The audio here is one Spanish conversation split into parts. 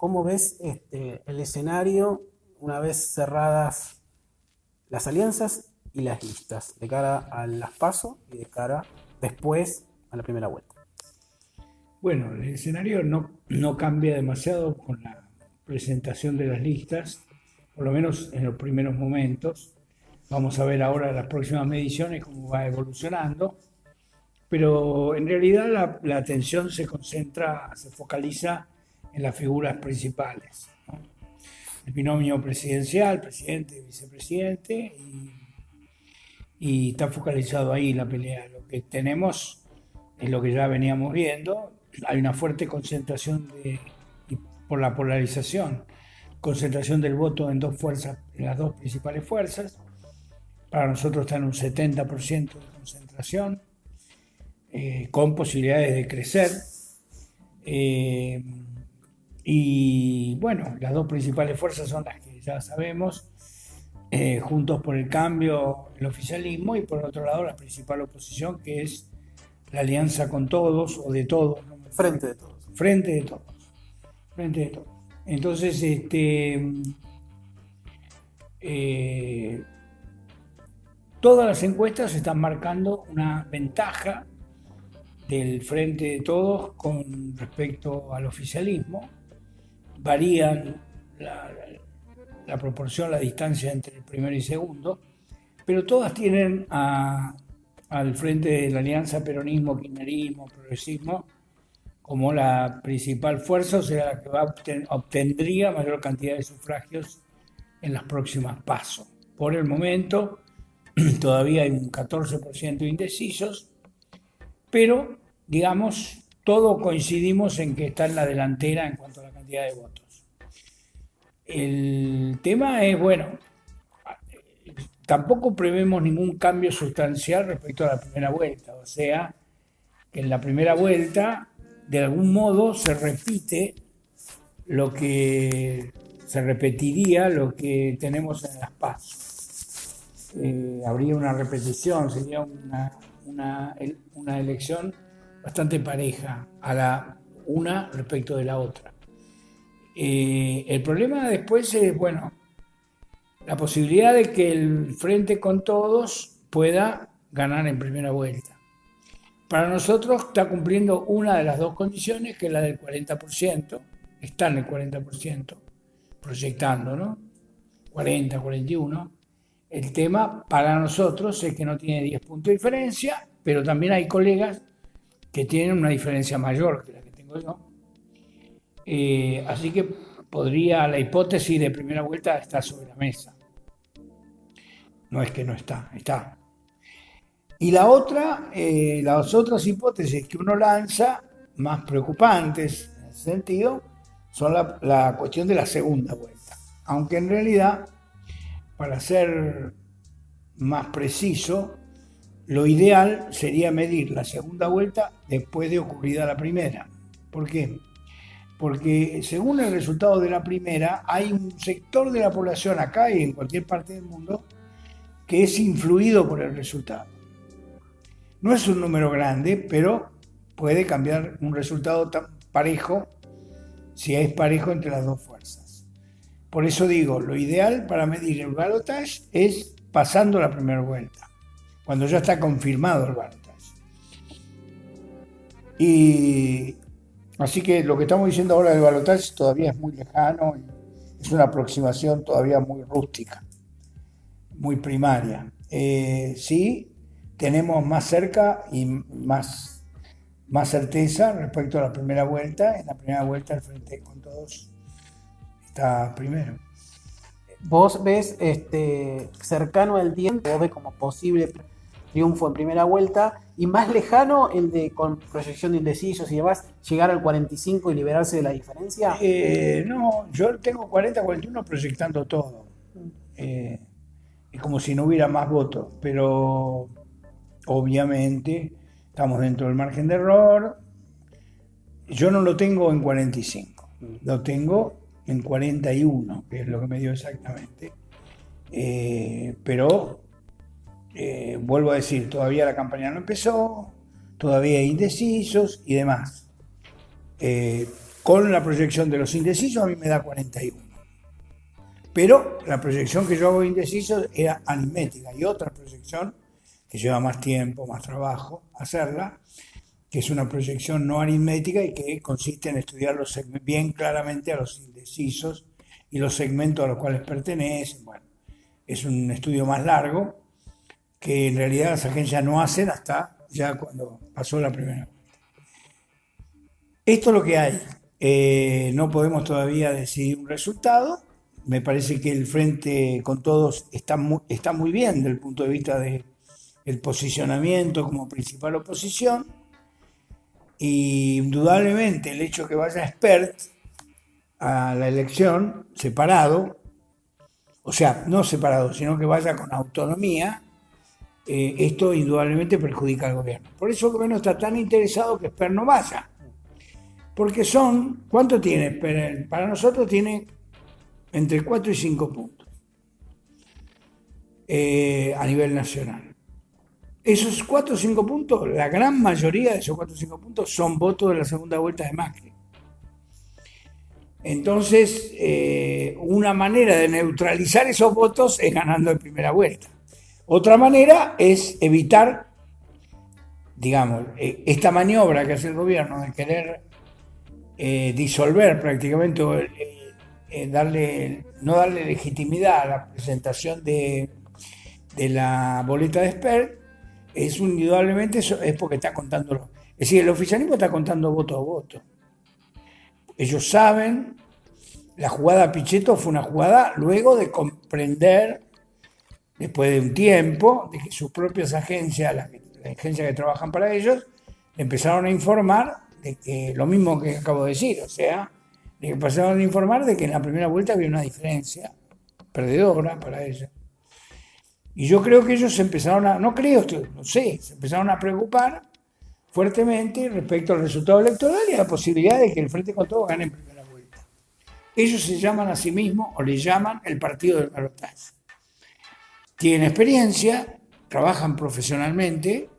¿cómo ves el escenario una vez cerradas las alianzas y las listas de cara a las PASO y de cara después a la primera vuelta? Bueno, el escenario no cambia demasiado con la presentación de las listas, por lo menos en los primeros momentos. Vamos a ver ahora las próximas mediciones cómo va evolucionando, pero en realidad la atención se concentra, se focaliza en las figuras principales, ¿no? El binomio presidencial, presidente, vicepresidente, y está focalizado ahí la pelea. Lo que tenemos es lo que ya veníamos viendo. Hay una fuerte concentración y por la polarización, concentración del voto en dos fuerzas, en las dos principales fuerzas. Para nosotros está en un 70% de concentración, con posibilidades de crecer. Eh, y bueno, las dos principales fuerzas son las que ya sabemos, Juntos por el Cambio, el oficialismo, y por otro lado la principal oposición, que es la alianza con todos, o de todos, no me acuerdo. Frente de todos. Frente de todos, frente de todos. Entonces, eh, todas las encuestas están marcando una ventaja del frente de todos con respecto al oficialismo. Varían la proporción, la distancia entre el primero y segundo, pero todas tienen al frente de la alianza peronismo, kirchnerismo, progresismo como la principal fuerza, o sea, la que obtendría mayor cantidad de sufragios en las próximas PASO. Por el momento, todavía hay un 14% de indecisos, pero, digamos, todos coincidimos en que está en la delantera en cuanto a la cantidad de votos. El tema es, bueno, tampoco prevemos ningún cambio sustancial respecto a la primera vuelta, o sea, que en la primera vuelta, de algún modo, se repite lo que se repetiría lo que tenemos en las PASO. Habría una repetición, sería una elección bastante pareja a la una respecto de la otra. El problema después es, bueno, la posibilidad de que el Frente con Todos pueda ganar en primera vuelta. Para nosotros está cumpliendo una de las dos condiciones, que es la del 40%, está en el 40%, proyectando, ¿no? 40, 41. El tema para nosotros es que no tiene 10 puntos de diferencia, pero también hay colegas que tienen una diferencia mayor que la que tengo yo. Así que podría, la hipótesis de primera vuelta está sobre la mesa. No es que no está, está. Y la otra, las otras hipótesis que uno lanza, más preocupantes en ese sentido, son la cuestión de la segunda vuelta. Aunque en realidad, para ser más preciso, lo ideal sería medir la segunda vuelta después de ocurrida la primera. ¿Por qué? Porque según el resultado de la primera, hay un sector de la población acá y en cualquier parte del mundo que es influido por el resultado. No es un número grande, pero puede cambiar un resultado tan parejo si es parejo entre las dos fuerzas. Por eso digo, lo ideal para medir el balotaje es pasando la primera vuelta, cuando ya está confirmado el balotaje. Y así que lo que estamos diciendo ahora del balotaje todavía es muy lejano, es una aproximación todavía muy rústica, muy primaria. Sí, tenemos más cerca y más certeza respecto a la primera vuelta. En la primera vuelta el Frente con Todos está primero. ¿Vos ves cercano al tiempo, vos ves como posible triunfo en primera vuelta y más lejano el de con proyección de indecisos y demás, llegar al 45 y liberarse de la diferencia? No, yo tengo 40-41 proyectando todo. Es como si no hubiera más votos, pero obviamente estamos dentro del margen de error. Yo no lo tengo en 45, lo tengo en 41, que es lo que me dio exactamente. Pero vuelvo a decir, todavía la campaña no empezó, todavía hay indecisos y demás. Con la proyección de los indecisos a mí me da 41. Pero la proyección que yo hago de indecisos era aritmética. Y otra proyección que lleva más tiempo, más trabajo hacerla, que es una proyección no aritmética y que consiste en estudiar bien claramente a los indecisos y los segmentos a los cuales pertenecen. Bueno, es un estudio más largo que en realidad las agencias no hacen hasta ya cuando pasó la primera. Esto es lo que hay. No podemos todavía decidir un resultado. Me parece que el Frente con Todos está muy bien desde el punto de vista del posicionamiento como principal oposición. Y indudablemente el hecho que vaya Espert a la elección separado, o sea, no separado, sino que vaya con autonomía, esto indudablemente perjudica al gobierno. Por eso el gobierno está tan interesado que Espert no vaya. Porque ¿cuánto tiene Espert? Para nosotros tiene entre 4 y 5 puntos a nivel nacional. Esos 4 o 5 puntos, la gran mayoría de esos 4 o 5 puntos son votos de la segunda vuelta de Macri. Entonces, una manera de neutralizar esos votos es ganando en primera vuelta. Otra manera es evitar, digamos, esta maniobra que hace el gobierno de querer disolver prácticamente, no darle legitimidad a la presentación de la boleta de Espert. Indudablemente eso es porque está contándolo. Es decir, el oficialismo está contando voto a voto. Ellos saben, la jugada Pichetto fue una jugada luego de comprender, después de un tiempo, de que sus propias agencias, las agencias que trabajan para ellos, empezaron a informar de que lo mismo que acabo de decir, o sea, de que empezaron a informar de que en la primera vuelta había una diferencia perdedora para ellos. Y yo creo que ellos se empezaron se empezaron a preocupar fuertemente respecto al resultado electoral y a la posibilidad de que el Frente con Todos gane en primera vuelta. Ellos se llaman a sí mismos, o le llaman, el partido del balotaje. Tienen experiencia, trabajan profesionalmente,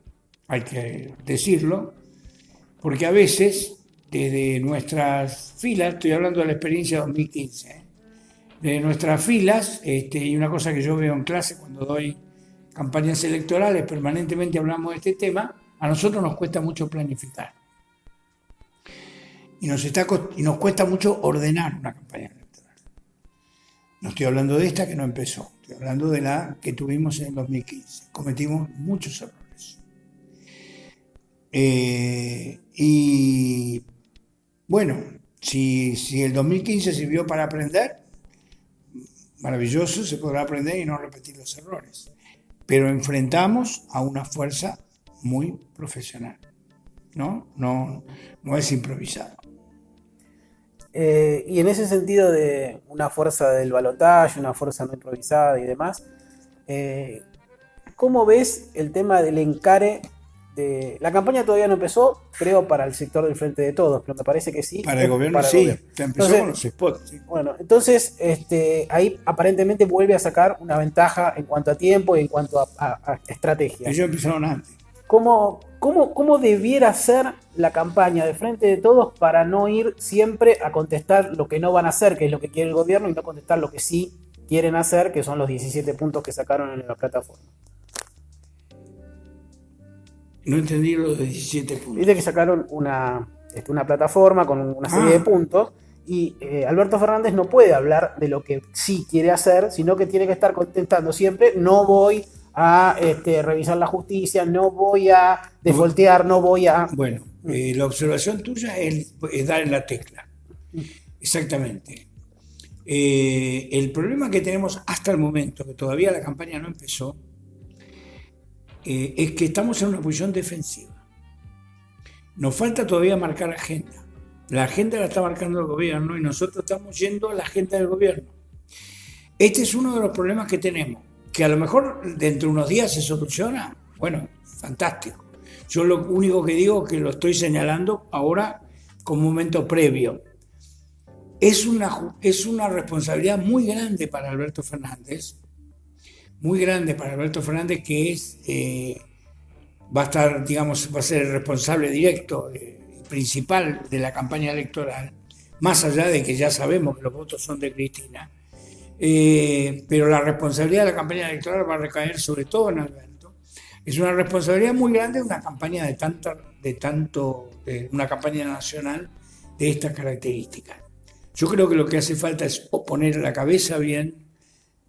hay que decirlo, porque a veces, desde nuestras filas, estoy hablando de la experiencia de 2015, de nuestras filas, y una cosa que yo veo en clase cuando doy campañas electorales, permanentemente hablamos de este tema, a nosotros nos cuesta mucho planificar. Y nos cuesta mucho ordenar una campaña electoral. No estoy hablando de esta que no empezó, estoy hablando de la que tuvimos en el 2015. Cometimos muchos errores. Y bueno, si el 2015 sirvió para aprender, maravilloso, se podrá aprender y no repetir los errores. Pero enfrentamos a una fuerza muy profesional, ¿no? No es improvisado. Y en ese sentido de una fuerza del balotaje, una fuerza no improvisada y demás, ¿cómo ves el tema del encare? La campaña todavía no empezó, creo, para el sector del Frente de Todos, pero me parece que sí. Para el gobierno sí, empezó con los spots. Sí. Bueno, entonces ahí aparentemente vuelve a sacar una ventaja en cuanto a tiempo y en cuanto a estrategia. Ellos empezaron antes. ¿Cómo debiera ser la campaña de Frente de Todos para no ir siempre a contestar lo que no van a hacer, que es lo que quiere el gobierno, y no contestar lo que sí quieren hacer, que son los 17 puntos que sacaron en la plataforma? No entendí los 17 puntos. Viste que sacaron una plataforma con una serie de puntos y Alberto Fernández no puede hablar de lo que sí quiere hacer, sino que tiene que estar contestando siempre: no voy a revisar la justicia, no voy a defoltear, no voy a... Bueno, la observación tuya es dar en la tecla. Exactamente. El problema que tenemos hasta el momento, que todavía la campaña no empezó, es que estamos en una posición defensiva. Nos falta todavía marcar agenda. La agenda la está marcando el gobierno y nosotros estamos yendo a la agenda del gobierno. Este es uno de los problemas que tenemos, que a lo mejor dentro de unos días se soluciona. Bueno, fantástico. Yo lo único que digo es que lo estoy señalando ahora como un momento previo. Es una responsabilidad muy grande para Alberto Fernández, que va a estar, digamos, va a ser el responsable directo, principal de la campaña electoral, más allá de que ya sabemos que los votos son de Cristina. Pero la responsabilidad de la campaña electoral va a recaer sobre todo en Alberto. Es una responsabilidad muy grande una campaña de una campaña nacional de estas características. Yo creo que lo que hace falta es poner la cabeza bien,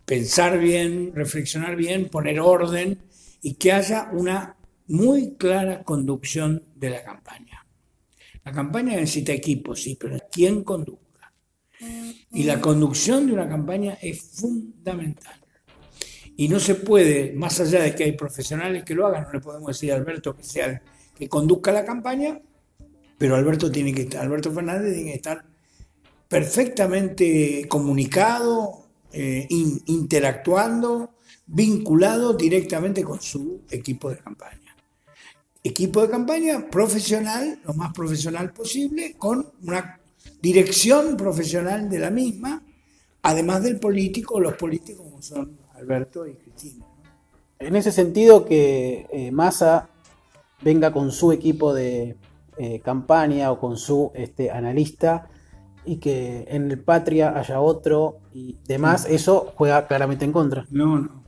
pensar bien, reflexionar bien, poner orden y que haya una muy clara conducción de la campaña. La campaña necesita equipo, sí, pero ¿quién conduzca? Y la conducción de una campaña es fundamental. Y no se puede, más allá de que hay profesionales que lo hagan, no le podemos decir a Alberto que conduzca la campaña, pero Alberto Fernández tiene que estar perfectamente comunicado, interactuando, vinculado directamente con su equipo de campaña. Equipo de campaña profesional, lo más profesional posible, con una dirección profesional de la misma, además del político, los políticos como son Alberto y Cristina. En ese sentido, que Massa venga con su equipo de campaña o con su analista y que en el Patria haya otro y demás, eso juega claramente en contra. No.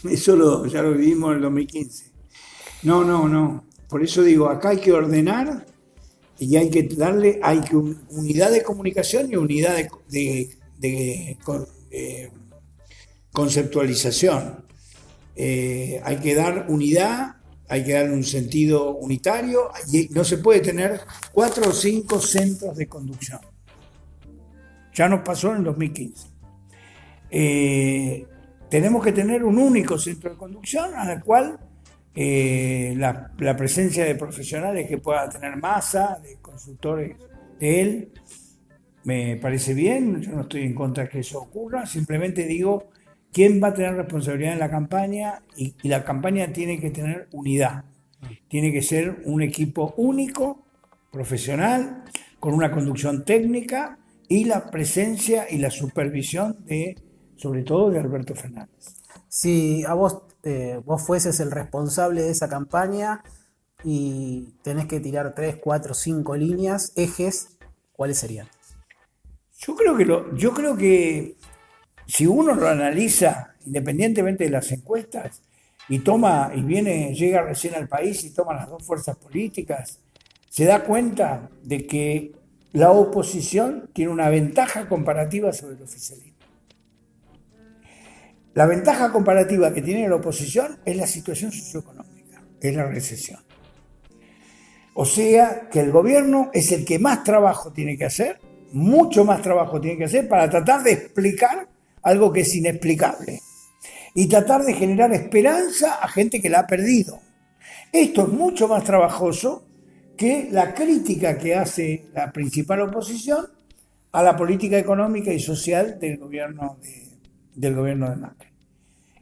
Eso ya lo vivimos en el 2015. No. Por eso digo, acá hay que ordenar y hay que unidad de comunicación y unidad de conceptualización. Hay que dar unidad, hay que darle un sentido unitario y no se puede tener 4 o 5 centros de conducción. Ya nos pasó en el 2015. Tenemos que tener un único centro de conducción al cual la presencia de profesionales que pueda tener Massa, de consultores de él, me parece bien. Yo no estoy en contra de que eso ocurra, simplemente digo quién va a tener responsabilidad en la campaña y la campaña tiene que tener unidad, tiene que ser un equipo único, profesional, con una conducción técnica y la presencia y la supervisión sobre todo de Alberto Fernández. Si a vos fueses el responsable de esa campaña y tenés que tirar 3, 4, 5 líneas, ejes, ¿cuáles serían? Yo creo que si uno lo analiza independientemente de las encuestas y llega recién al país y toma las dos fuerzas políticas, se da cuenta de que la oposición tiene una ventaja comparativa sobre el oficialismo. La ventaja comparativa que tiene la oposición es la situación socioeconómica, es la recesión. O sea que el gobierno es el que más trabajo tiene que hacer, mucho más trabajo tiene que hacer para tratar de explicar algo que es inexplicable y tratar de generar esperanza a gente que la ha perdido. Esto es mucho más trabajoso que la crítica que hace la principal oposición a la política económica y social del gobierno de Macri.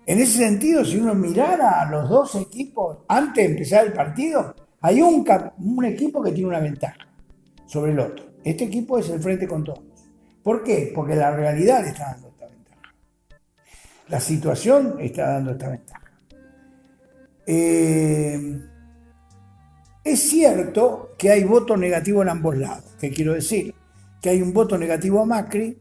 En ese sentido, si uno mirara a los dos equipos antes de empezar el partido, hay un equipo que tiene una ventaja sobre el otro. Este equipo es el Frente con Todos. ¿Por qué? Porque la realidad le está dando esta ventaja. La situación está dando esta ventaja. Es cierto que hay voto negativo en ambos lados. ¿Qué quiero decir? Que hay un voto negativo a Macri,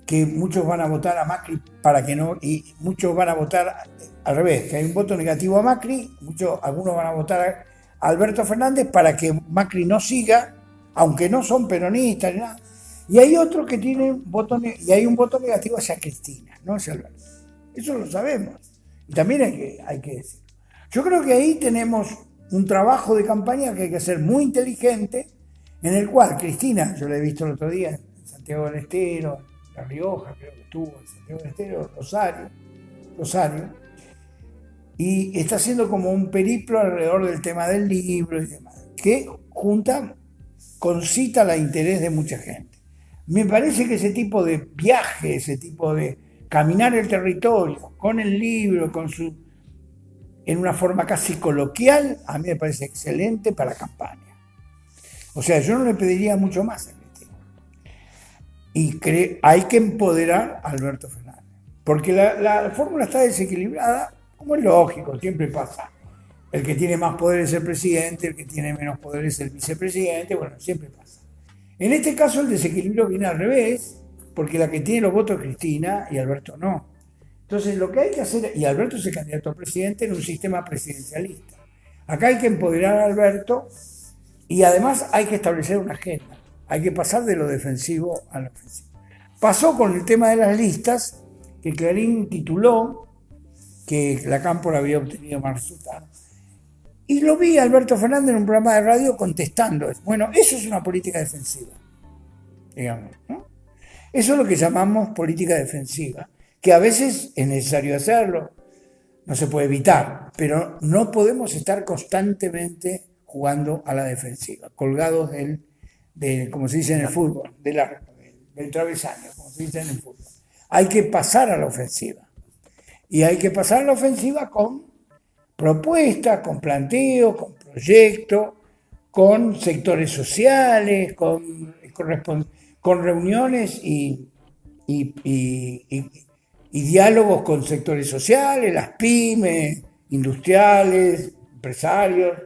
que muchos van a votar a Macri para que no, y muchos van a votar al revés, que hay un voto negativo a Macri, algunos van a votar a Alberto Fernández para que Macri no siga, aunque no son peronistas ni nada. Y hay otros que tienen y hay un voto negativo hacia Cristina, no hacia Alberto. Eso lo sabemos. Y también hay que decir. Yo creo que ahí tenemos un trabajo de campaña que hay que hacer muy inteligente, en el cual Cristina, yo la he visto el otro día en Santiago del Estero, La Rioja, creo que estuvo en Santiago del Estero, Rosario, y está haciendo como un periplo alrededor del tema del libro y demás, que concita el interés de mucha gente. Me parece que ese tipo de viaje, ese tipo de caminar el territorio con el libro, en una forma casi coloquial, a mí me parece excelente para la campaña. O sea, yo no le pediría mucho más a Cristina. Y hay que empoderar a Alberto Fernández. Porque la fórmula está desequilibrada, como es lógico, siempre pasa. El que tiene más poder es el presidente, el que tiene menos poder es el vicepresidente, bueno, siempre pasa. En este caso el desequilibrio viene al revés, porque la que tiene los votos es Cristina y Alberto no. Entonces lo que hay que hacer, y Alberto es el candidato a presidente en un sistema presidencialista. Acá hay que empoderar a Alberto y además hay que establecer una agenda. Hay que pasar de lo defensivo a lo ofensivo. Pasó con el tema de las listas, que Clarín tituló que la Cámpora había obtenido más resultados. Y lo vi a Alberto Fernández en un programa de radio contestando. Bueno, eso es una política defensiva, digamos, ¿no? Eso es lo que llamamos política defensiva, que a veces es necesario hacerlo, no se puede evitar, pero no podemos estar constantemente jugando a la defensiva, colgados como se dice en el fútbol, del travesaño, como se dice en el fútbol. Hay que pasar a la ofensiva. Y hay que pasar a la ofensiva con propuestas, con planteos, con proyectos, con sectores sociales, con reuniones y diálogos con sectores sociales, las pymes, industriales, empresarios,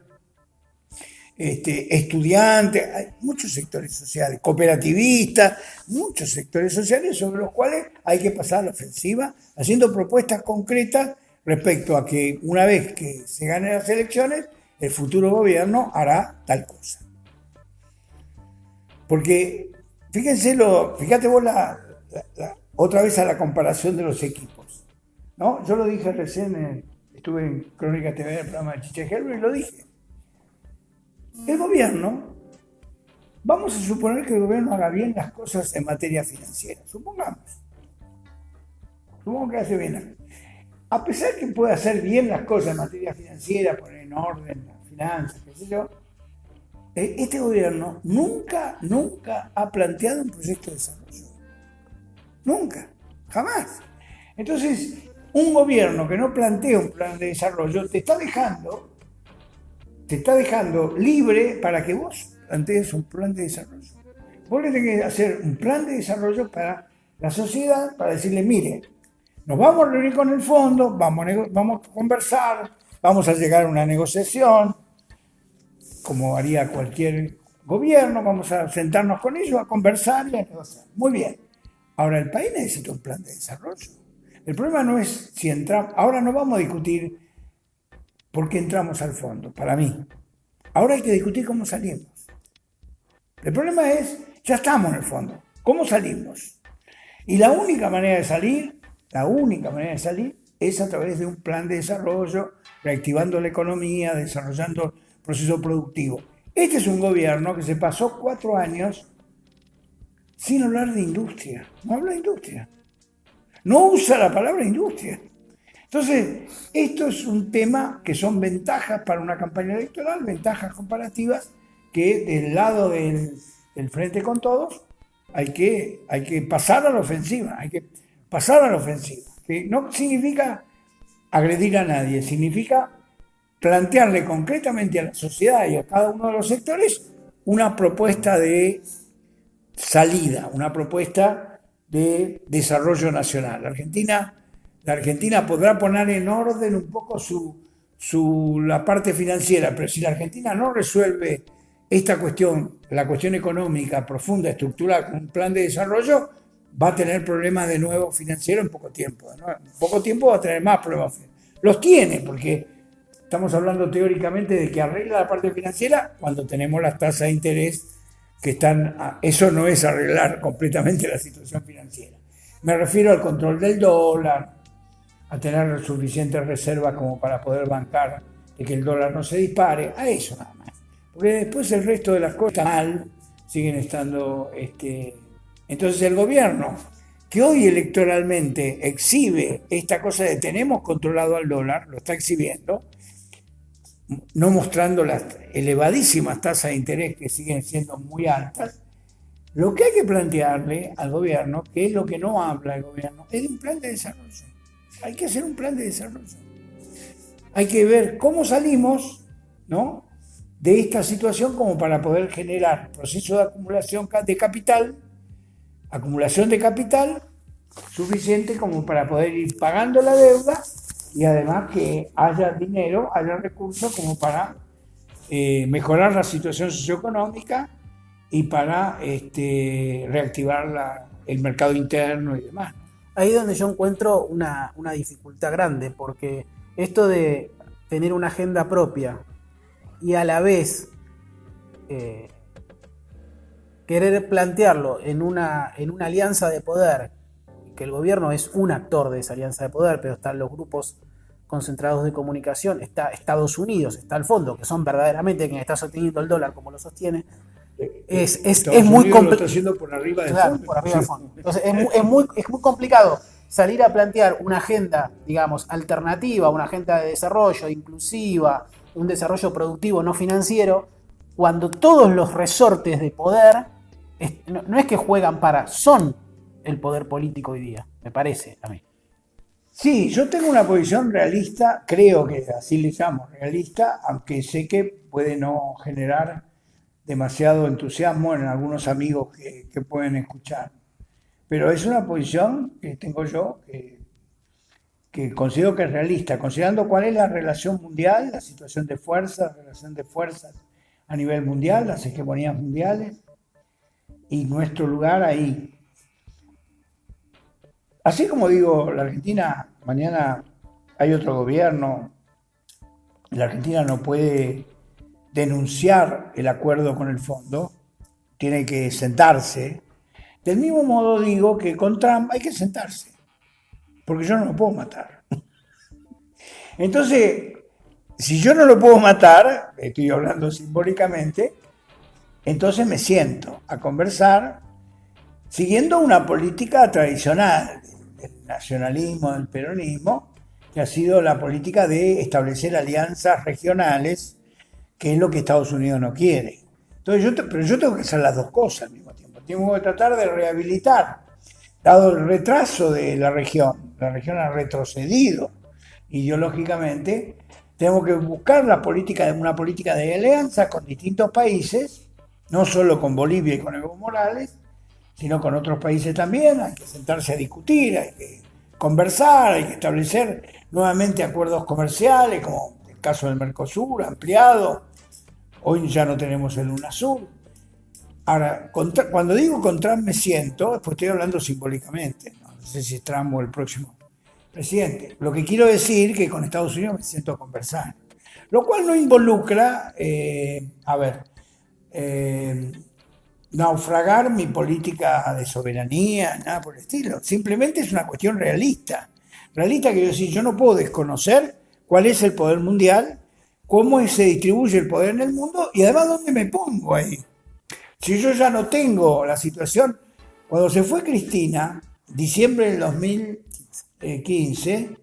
estudiantes, hay muchos sectores sociales, cooperativistas, muchos sectores sociales sobre los cuales hay que pasar a la ofensiva, haciendo propuestas concretas respecto a que una vez que se ganen las elecciones, el futuro gobierno hará tal cosa. Porque fíjate vos otra vez a la comparación de los equipos, ¿no? Yo lo dije recién, estuve en Crónica TV, el programa de Chiche Helber, y lo dije. El gobierno, vamos a suponer que el gobierno haga bien las cosas en materia financiera, supongamos que hace bien. A pesar que puede hacer bien las cosas en materia financiera, poner en orden las finanzas, qué sé yo, este gobierno nunca ha planteado un proyecto de desarrollo. Nunca, jamás. Entonces, un gobierno que no plantea un plan de desarrollo te está dejando libre para que vos plantees un plan de desarrollo. Vos le tenés que hacer un plan de desarrollo para la sociedad, para decirle, mire, nos vamos a reunir con el fondo, vamos a conversar, vamos a llegar a una negociación, como haría cualquier gobierno, vamos a sentarnos con ellos, a conversar y a negociar. Muy bien. Ahora, el país necesita un plan de desarrollo. El problema no es si entramos, ahora no vamos a discutir por qué entramos al fondo, para mí. Ahora hay que discutir cómo salimos. El problema es, ya estamos en el fondo, ¿cómo salimos? Y la única manera de salir es a través de un plan de desarrollo, reactivando la economía, desarrollando el proceso productivo. Este es un gobierno que se pasó 4 años sin hablar de industria. No habla de industria. No usa la palabra industria. Entonces, esto es un tema que son ventajas para una campaña electoral, ventajas comparativas que del lado del Frente con Todos hay que pasar a la ofensiva, que no significa agredir a nadie, significa plantearle concretamente a la sociedad y a cada uno de los sectores una propuesta de salida, una propuesta de desarrollo nacional. La Argentina podrá poner en orden un poco la parte financiera, pero si la Argentina no resuelve esta cuestión, la cuestión económica profunda, estructural, con un plan de desarrollo, va a tener problemas de nuevo financieros en poco tiempo, ¿no? En poco tiempo va a tener más problemas financieros. Los tiene, porque estamos hablando teóricamente de que arregla la parte financiera cuando tenemos las tasas de interés que están. Eso no es arreglar completamente la situación financiera. Me refiero al control del dólar, a tener suficientes reservas como para poder bancar de que el dólar no se dispare, a eso nada más. Porque después el resto de las cosas mal siguen estando. Entonces el gobierno, que hoy electoralmente exhibe esta cosa de tenemos controlado al dólar, lo está exhibiendo, no mostrando las elevadísimas tasas de interés que siguen siendo muy altas. Lo que hay que plantearle al gobierno, que es lo que no habla el gobierno, es de un plan de desarrollo. Hay que hacer un plan de desarrollo. Hay que ver cómo salimos, ¿no?, de esta situación como para poder generar proceso de acumulación de capital suficiente como para poder ir pagando la deuda y además que haya dinero, haya recursos como para mejorar la situación socioeconómica y para reactivar el mercado interno y demás. Ahí es donde yo encuentro una dificultad grande, porque esto de tener una agenda propia y a la vez querer plantearlo en una alianza de poder, que el gobierno es un actor de esa alianza de poder, pero están los grupos concentrados de comunicación, está Estados Unidos, está el fondo, que son verdaderamente quien está sosteniendo el dólar como lo sostiene, es muy complicado. Lo está haciendo por arriba del fondo. Por arriba del fondo. Entonces es muy complicado salir a plantear una agenda, digamos, alternativa, una agenda de desarrollo inclusiva, un desarrollo productivo no financiero, cuando todos los resortes de poder no es que juegan son el poder político hoy día, me parece a mí. Sí, yo tengo una posición realista, creo que así le llamo, realista, aunque sé que puede no generar demasiado entusiasmo en algunos amigos que pueden escuchar. Pero es una posición que tengo yo, que considero que es realista, considerando cuál es la relación mundial, la situación de fuerzas, la relación de fuerzas a nivel mundial, las hegemonías mundiales y nuestro lugar ahí. Así como digo, la Argentina, mañana hay otro gobierno, la Argentina no puede denunciar el acuerdo con el fondo, tiene que sentarse. Del mismo modo digo que con Trump hay que sentarse, porque yo no lo puedo matar. Entonces, si yo no lo puedo matar, estoy hablando simbólicamente, entonces me siento a conversar siguiendo una política tradicional del nacionalismo, del peronismo, que ha sido la política de establecer alianzas regionales, que es lo que Estados Unidos no quiere. Entonces pero yo tengo que hacer las dos cosas al mismo tiempo. Tengo que tratar de rehabilitar, dado el retraso de la región ha retrocedido ideológicamente, tengo que buscar una política de alianza con distintos países, no solo con Bolivia y con Evo Morales, sino con otros países también. Hay que sentarse a discutir, hay que conversar, hay que establecer nuevamente acuerdos comerciales, como el caso del Mercosur, ampliado. Hoy ya no tenemos el UNASUR. Ahora, cuando digo con Trump me siento, después estoy hablando simbólicamente, no sé si es Trump o el próximo presidente. Lo que quiero decir es que con Estados Unidos me siento a conversar, lo cual no involucra, naufragar mi política de soberanía, nada por el estilo. Simplemente es una cuestión realista. Realista quiero decir, yo no puedo desconocer cuál es el poder mundial, cómo se distribuye el poder en el mundo y además dónde me pongo ahí. Si yo ya no tengo la situación, cuando se fue Cristina, diciembre del 2015,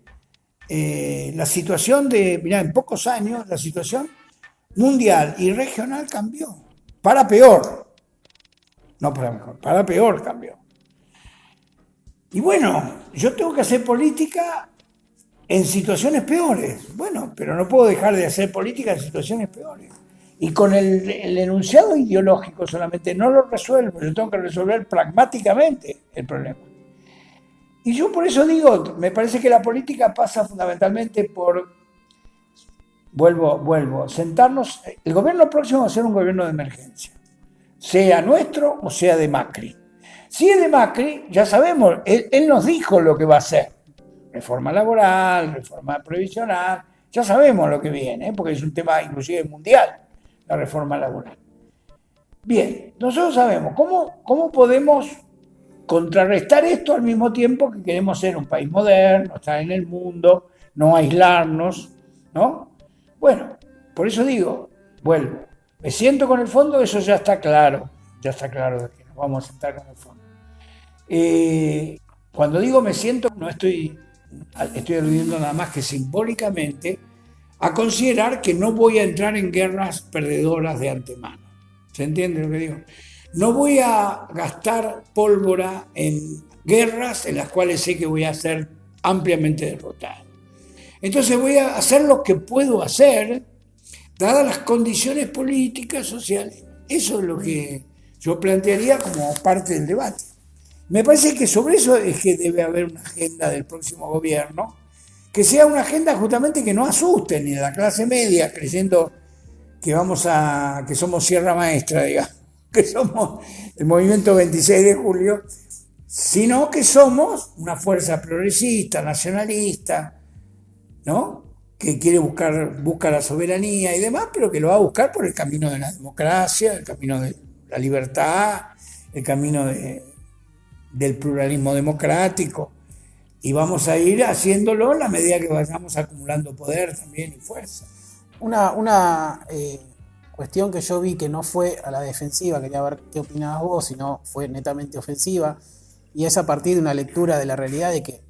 la situación en pocos años, la situación mundial y regional cambió, para peor. No para mejor, para peor cambió. Y bueno, yo tengo que hacer política en situaciones peores. Bueno, pero no puedo dejar de hacer política en situaciones peores. Y con el enunciado ideológico solamente no lo resuelvo, yo tengo que resolver pragmáticamente el problema. Y yo por eso digo, me parece que la política pasa fundamentalmente por, vuelvo, sentarnos. El gobierno próximo va a ser un gobierno de emergencia, sea nuestro o sea de Macri. Si es de Macri, ya sabemos, él nos dijo lo que va a hacer. Reforma laboral, reforma previsional, ya sabemos lo que viene, porque es un tema inclusive mundial, la reforma laboral. Bien, nosotros sabemos cómo podemos contrarrestar esto al mismo tiempo que queremos ser un país moderno, estar en el mundo, no aislarnos, ¿no? Bueno, por eso digo, vuelvo, me siento con el fondo, eso ya está claro de que nos vamos a sentar con el fondo. Cuando digo me siento, no estoy aludiendo nada más que simbólicamente a considerar que no voy a entrar en guerras perdedoras de antemano. ¿Se entiende lo que digo? No voy a gastar pólvora en guerras en las cuales sé que voy a ser ampliamente derrotado. Entonces voy a hacer lo que puedo hacer, dadas las condiciones políticas, sociales. Eso es lo que yo plantearía como parte del debate. Me parece que sobre eso es que debe haber una agenda del próximo gobierno, que sea una agenda justamente que no asuste ni a la clase media, creyendo que somos Sierra Maestra, digamos. que somos el movimiento 26 de julio, sino que somos una fuerza progresista, nacionalista, ¿no? Que busca la soberanía y demás, pero que lo va a buscar por el camino de la democracia, el camino de la libertad, el camino del pluralismo democrático, y vamos a ir haciéndolo en la medida que vayamos acumulando poder también y fuerza. Una cuestión que yo vi que no fue a la defensiva, quería ver qué opinabas vos, sino fue netamente ofensiva, y es a partir de una lectura de la realidad de que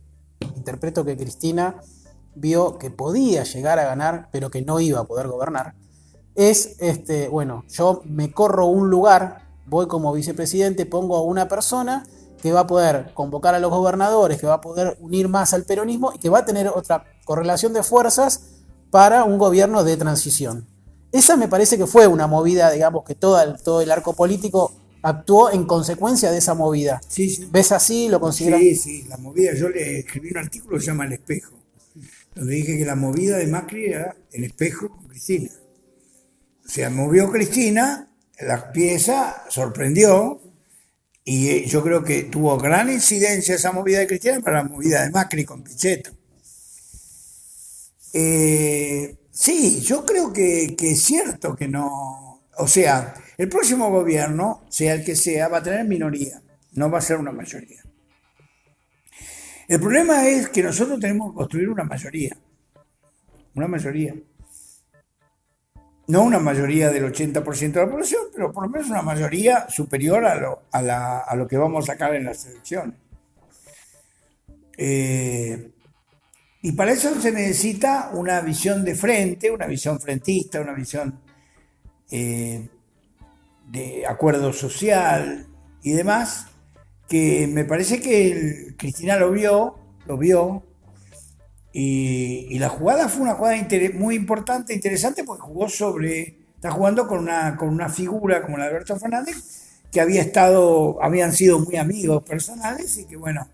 interpreto que Cristina vio que podía llegar a ganar, pero que no iba a poder gobernar, es, bueno, yo me corro un lugar, voy como vicepresidente, pongo a una persona que va a poder convocar a los gobernadores, que va a poder unir más al peronismo y que va a tener otra correlación de fuerzas para un gobierno de transición. Esa me parece que fue una movida, digamos, que todo el arco político actuó en consecuencia de esa movida. Sí, sí. ¿Ves así? ¿Lo consideras? Sí, sí, la movida. Yo le escribí un artículo que se llama El Espejo, donde dije que la movida de Macri era el espejo con Cristina. O sea, movió Cristina, la pieza sorprendió, y yo creo que tuvo gran incidencia esa movida de Cristina para la movida de Macri con Pichetto. Sí, yo creo que es cierto que no. O sea, el próximo gobierno, sea el que sea, va a tener minoría, no va a ser una mayoría. El problema es que nosotros tenemos que construir una mayoría. Una mayoría. No una mayoría del 80% de la población, pero por lo menos una mayoría superior a lo que vamos a sacar en las elecciones. Y para eso se necesita una visión de frente, una visión frentista, una visión de acuerdo social y demás, que me parece que Cristina lo vio, y la jugada fue una jugada muy importante, interesante, porque está jugando con una figura como la de Alberto Fernández, que habían sido muy amigos personales, y que bueno,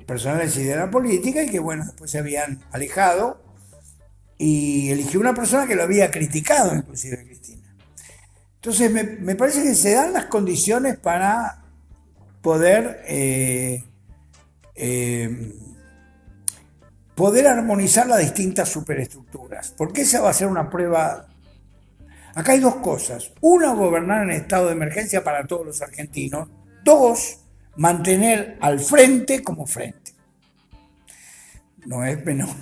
personales y de la política, y que bueno, después se habían alejado, y eligió una persona que lo había criticado, inclusive Cristina. Entonces me parece que se dan las condiciones para poder armonizar las distintas superestructuras, porque esa va a ser una prueba. Acá hay dos cosas: una, gobernar en estado de emergencia para todos los argentinos; dos, mantener al frente como frente. No es menor.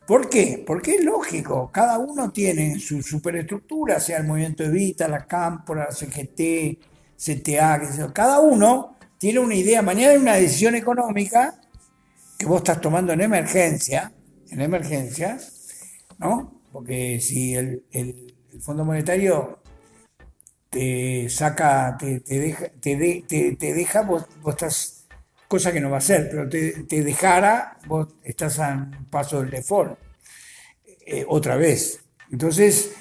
¿Por qué? Porque es lógico, cada uno tiene su superestructura, sea el movimiento Evita, la Cámpora, la CGT, CTA, cada uno tiene una idea. Mañana hay una decisión económica que vos estás tomando en emergencia, ¿no? Porque si el Fondo Monetario te saca, te deja, vos estás, cosa que no va a hacer, pero te dejara, vos estás a un paso del default, otra vez. Entonces,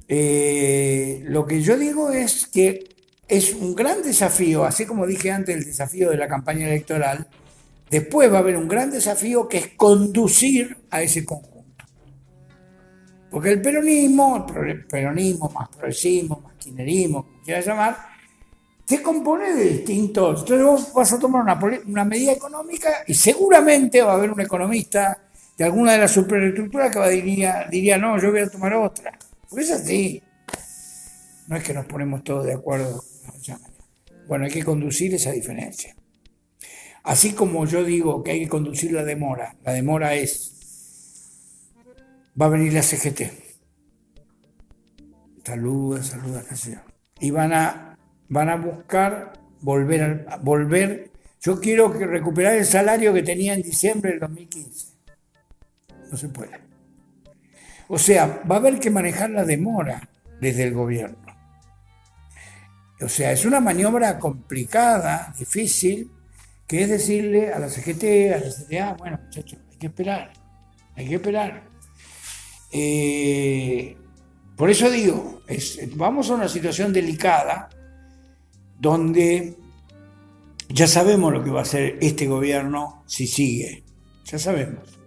lo que yo digo es que es un gran desafío, así como dije antes, el desafío de la campaña electoral. Después va a haber un gran desafío, que es conducir a ese conjunto. Porque el peronismo más progresismo, más kirchnerismo, como quieras llamar, se compone de distintos. Entonces vos vas a tomar una medida económica y seguramente va a haber un economista de alguna de las superestructuras que diría, no, yo voy a tomar otra. Porque es así. No es que nos ponemos todos de acuerdo. Bueno, hay que conducir esa diferencia. Así como yo digo que hay que conducir la demora va a venir la CGT. Saluda, qué sé yo. Y van a buscar volver. Yo quiero recuperar el salario que tenía en diciembre del 2015. No se puede. O sea, va a haber que manejar la demora desde el gobierno. O sea, es una maniobra complicada, difícil, que es decirle a la CGT, a la CTA, bueno, muchachos, hay que esperar. Por eso digo, vamos a una situación delicada, donde ya sabemos lo que va a hacer este gobierno si sigue, ya sabemos.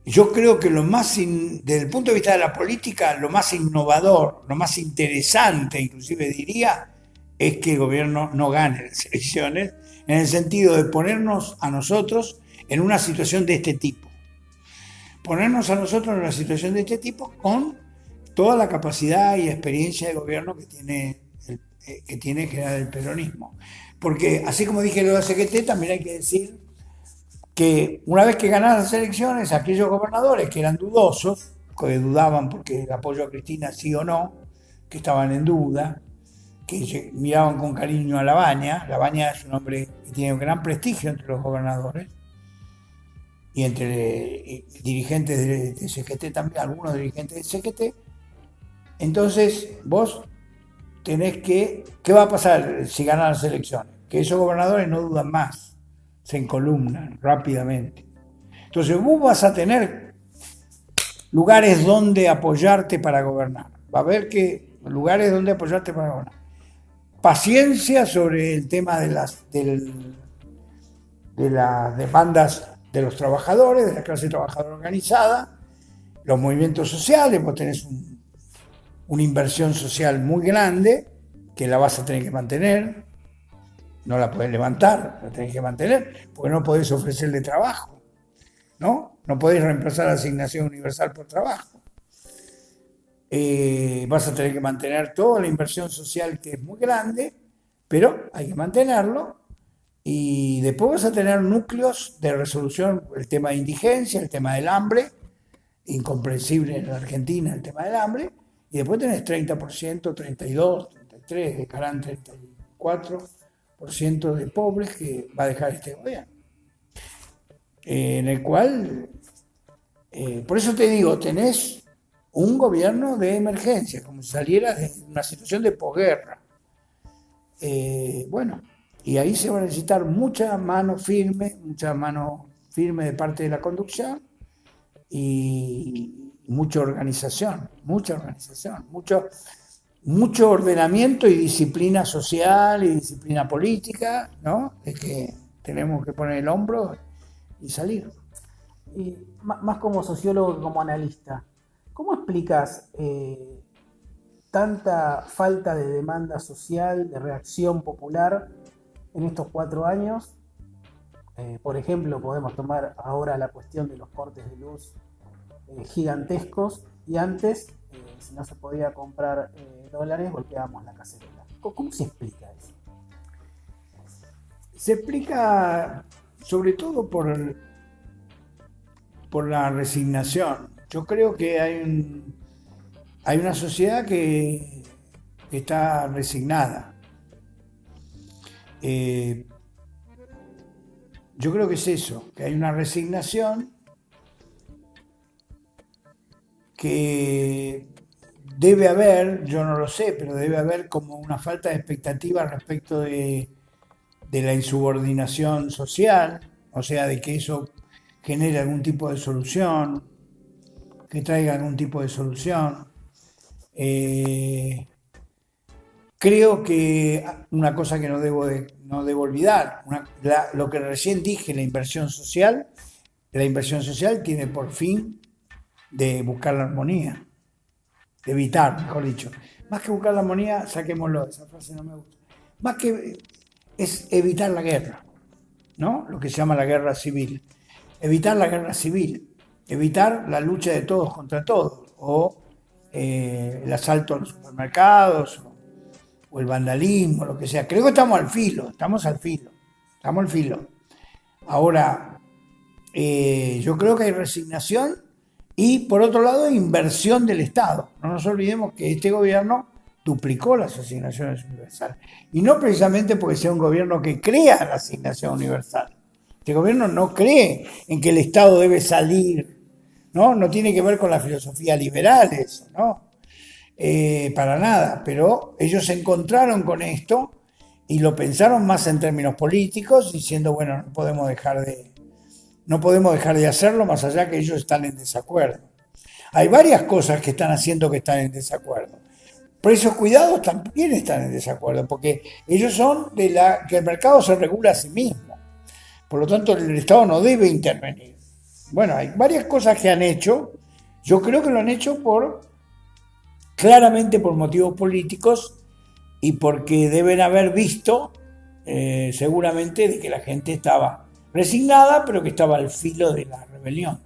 yo creo que desde el punto de vista de la política, lo más innovador, lo más interesante, inclusive diría, es que el gobierno no gane las elecciones, en el sentido de ponernos a nosotros en una situación de este tipo. Ponernos a nosotros en una situación de este tipo con toda la capacidad y experiencia de gobierno que tiene en general el peronismo. Porque así como dije lo de la CGT, también hay que decir que una vez que ganaron las elecciones, aquellos gobernadores que eran dudosos, que dudaban porque el apoyo a Cristina sí o no, que estaban en duda, que miraban con cariño a Labaña. Labaña es un hombre que tiene un gran prestigio entre los gobernadores y entre dirigentes de CGT también, algunos dirigentes de CGT. Entonces vos tenés ¿qué va a pasar si ganan las elecciones? Que esos gobernadores no dudan más, se encolumnan rápidamente. Entonces vos vas a tener lugares donde apoyarte para gobernar. Va a haber lugares donde apoyarte para gobernar. Paciencia sobre el tema de las demandas de los trabajadores, de la clase trabajadora organizada, los movimientos sociales. Vos tenés una inversión social muy grande que la vas a tener que mantener, no la podés levantar, la tenés que mantener, porque no podés ofrecerle trabajo, ¿no? No podés reemplazar la asignación universal por trabajo. Vas a tener que mantener toda la inversión social, que es muy grande, pero hay que mantenerlo. Y después vas a tener núcleos de resolución, el tema de indigencia, el tema del hambre, incomprensible en la Argentina el tema del hambre, y después tenés 30%, 32%, 33%, dejarán 34% de pobres que va a dejar este gobierno. En el cual, por eso te digo, tenés un gobierno de emergencia, como si saliera de una situación de posguerra. Bueno, y ahí se va a necesitar mucha mano firme de parte de la conducción y mucha organización, mucho ordenamiento y disciplina social y disciplina política, ¿no? Es que tenemos que poner el hombro y salir. Y más como sociólogo que como analista, ¿cómo explicas tanta falta de demanda social, de reacción popular en estos 4 años? Por ejemplo, podemos tomar ahora la cuestión de los cortes de luz gigantescos, y antes, si no se podía comprar dólares, golpeábamos la cacerola. ¿Cómo se explica eso? Se explica sobre todo por la resignación. Yo creo que hay una sociedad que está resignada. Yo creo que es eso, que hay una resignación que debe haber, yo no lo sé, pero debe haber como una falta de expectativa respecto de la insubordinación social, o sea, de que eso genere algún tipo de solución, que traiga algún tipo de solución. Creo que una cosa que no debo olvidar, lo que recién dije, la inversión social tiene por fin de buscar la armonía, de evitar, mejor dicho. Más que buscar la armonía, saquémoslo, esa frase no me gusta. Más que es evitar la guerra, ¿no? Lo que se llama la guerra civil. Evitar la guerra civil, evitar la lucha de todos contra todos, o el asalto a los supermercados, o el vandalismo, lo que sea. Creo que estamos al filo. Ahora, yo creo que hay resignación y, por otro lado, inversión del Estado. No nos olvidemos que este gobierno duplicó las asignaciones universales. Y no precisamente porque sea un gobierno que crea la asignación universal. Este gobierno no cree en que el Estado debe salir, ¿no? No tiene que ver con la filosofía liberal eso, ¿no? Para nada, pero ellos se encontraron con esto y lo pensaron más en términos políticos, diciendo, bueno, no podemos dejar de hacerlo, más allá que ellos están en desacuerdo. Hay varias cosas que están haciendo que están en desacuerdo. Precios cuidados también están en desacuerdo, porque ellos son que el mercado se regula a sí mismo. Por lo tanto, el Estado no debe intervenir. Bueno, hay varias cosas que han hecho. Yo creo que lo han hecho claramente por motivos políticos y porque deben haber visto seguramente de que la gente estaba resignada, pero que estaba al filo de la rebelión.